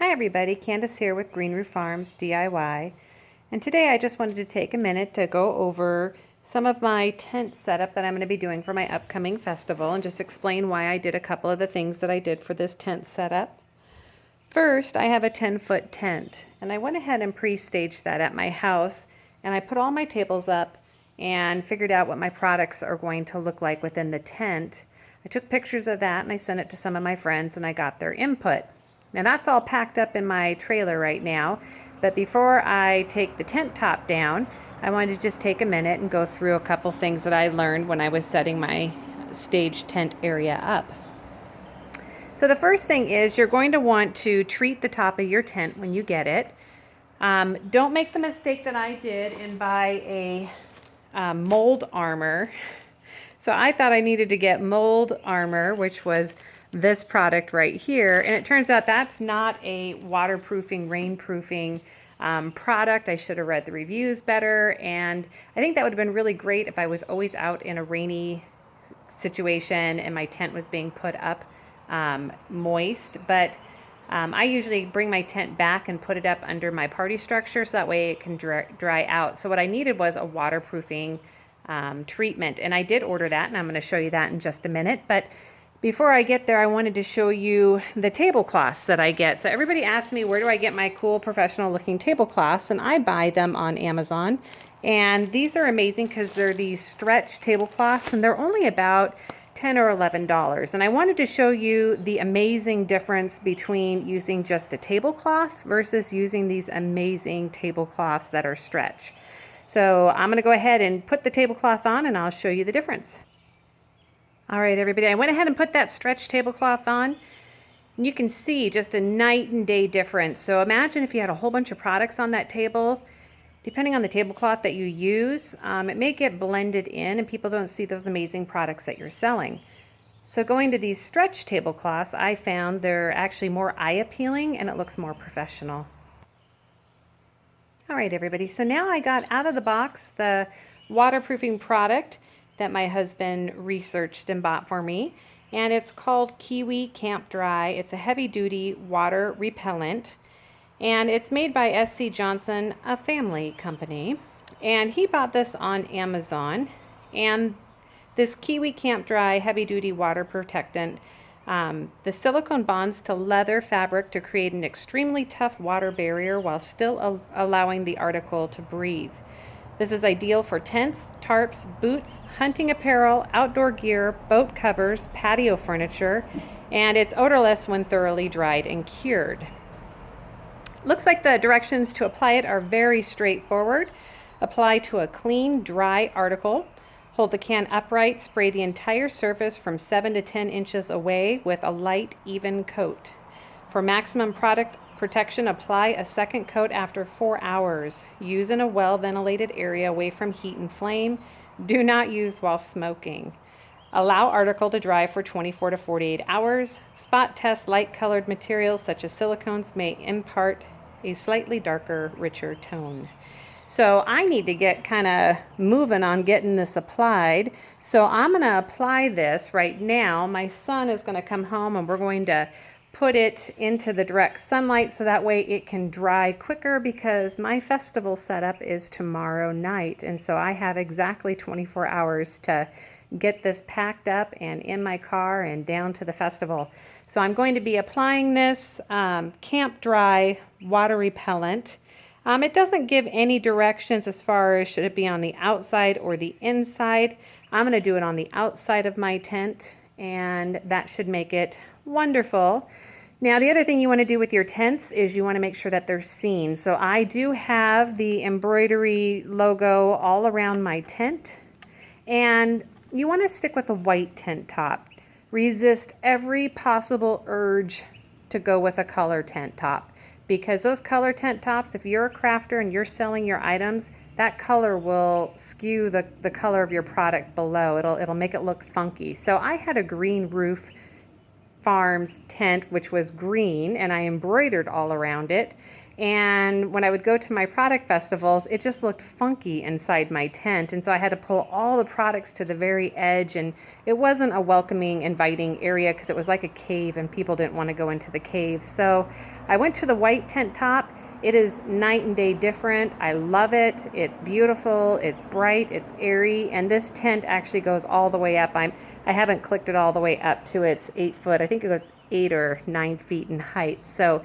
Hi everybody, Candace here with Green Roof Farms DIY, and today I just wanted to take a minute to go over some of my tent setup that I'm going to be doing for my upcoming festival and just explain why I did a couple of the things that I did for this tent setup. First, I have a 10-foot tent, and I went ahead and pre-staged that at my house, and I put all my tables up and figured out what my products are going to look like within the tent. I took pictures of that and I sent it to some of my friends and I got their input. Now that's all packed up in my trailer right now, but before I take the tent top down, I wanted to just take a minute and go through a couple things that I learned when I was setting my stage tent area up. So the first thing is you're going to want to treat the top of your tent when you get it. Don't make the mistake that I did and buy a mold armor. So I thought I needed to get mold armor, which was this product right here, and it turns out that's not a waterproofing, rainproofing product. I should have read the reviews better, and I think that would have been really great if I was always out in a rainy situation and my tent was being put up moist, but I usually bring my tent back and put it up under my party structure so that way it can dry out. So what I needed was a waterproofing treatment, and I did order that, and I'm going to show you that in just a minute. But before I get there, I wanted to show you the tablecloths that I get. So everybody asks me, where do I get my cool professional looking tablecloths? And I buy them on Amazon. And these are amazing because they're these stretch tablecloths, and they're only about $10 or $11. And I wanted to show you the amazing difference between using just a tablecloth versus using these amazing tablecloths that are stretch. So I'm going to go ahead and put the tablecloth on and I'll show you the difference. All right, everybody, I went ahead and put that stretch tablecloth on. And you can see just a night and day difference. So imagine if you had a whole bunch of products on that table. Depending on the tablecloth that you use, it may get blended in and people don't see those amazing products that you're selling. So going to these stretch tablecloths, I found they're actually more eye appealing and it looks more professional. All right, everybody, so now I got out of the box the waterproofing product that my husband researched and bought for me, and it's called Kiwi Camp Dry. It's a heavy-duty water repellent, and it's made by SC Johnson, a family company, and he bought this on Amazon. And this Kiwi Camp Dry heavy-duty water protectant, the silicone bonds to leather fabric to create an extremely tough water barrier while still allowing the article to breathe. This is ideal for tents, tarps, boots, hunting apparel, outdoor gear, boat covers, patio furniture, and it's odorless when thoroughly dried and cured. Looks like the directions to apply it are very straightforward. Apply to a clean, dry article. Hold the can upright, spray the entire surface from 7 to 10 inches away with a light, even coat. For maximum product protection, apply a second coat after 4 hours. Use in a well-ventilated area away from heat and flame. Do not use while smoking. Allow article to dry for 24 to 48 hours. Spot test light-colored materials such as silicones may impart a slightly darker, richer tone. So I need to get kind of moving on getting this applied. So I'm going to apply this right now. My son is going to come home and we're going to put it into the direct sunlight so that way it can dry quicker, because my festival setup is tomorrow night, and so I have exactly 24 hours to get this packed up and in my car and down to the festival. So I'm going to be applying this Camp Dry water repellent. It doesn't give any directions as far as should it be on the outside or the inside. I'm going to do it on the outside of my tent, and that should make it wonderful. Now, the other thing you want to do with your tents is you want to make sure that they're seen. So I do have the embroidery logo all around my tent, and you want to stick with a white tent top. Resist every possible urge to go with a color tent top, because those color tent tops, if you're a crafter and you're selling your items, that color will skew the color of your product below. It'll make it look funky. So I had a Green Roof Farms tent which was green, and I embroidered all around it, And when I would go to my product festivals, it just looked funky inside my tent. And so I had to pull all the products to the very edge. And it wasn't a welcoming, inviting area because it was like a cave and people didn't want to go into the cave. So I went to the white tent top. It is night and day different. I love it. It's beautiful. It's bright. It's airy. And this tent actually goes all the way up. I haven't clicked it all the way up to its 8 foot. I think it goes 8 or 9 feet in height. So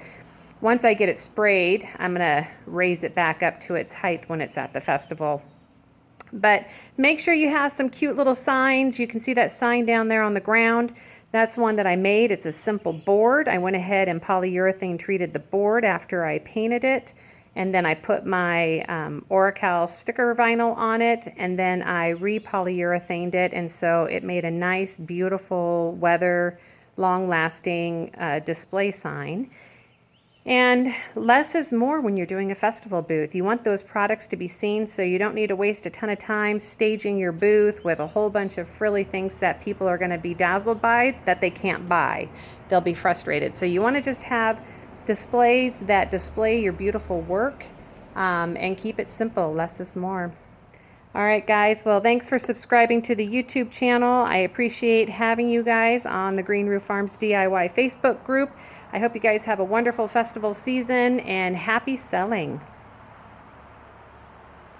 once I get it sprayed, I'm going to raise it back up to its height when it's at the festival. But make sure you have some cute little signs. You can see that sign down there on the ground. That's one that I made. It's a simple board. I went ahead and polyurethane treated the board after I painted it. And then I put my Oracal sticker vinyl on it. And then I re-polyurethaned it. And so it made a nice, beautiful, weather, long-lasting display sign. And less is more when you're doing a festival booth. You want those products to be seen, so you don't need to waste a ton of time staging your booth with a whole bunch of frilly things that people are going to be dazzled by that they can't buy. They'll be frustrated. So you want to just have displays that display your beautiful work and keep it simple. Less is more. All right, guys. Well, thanks for subscribing to the YouTube channel. I appreciate having you guys on the Green Roof Farms DIY Facebook group. I hope you guys have a wonderful festival season and happy selling.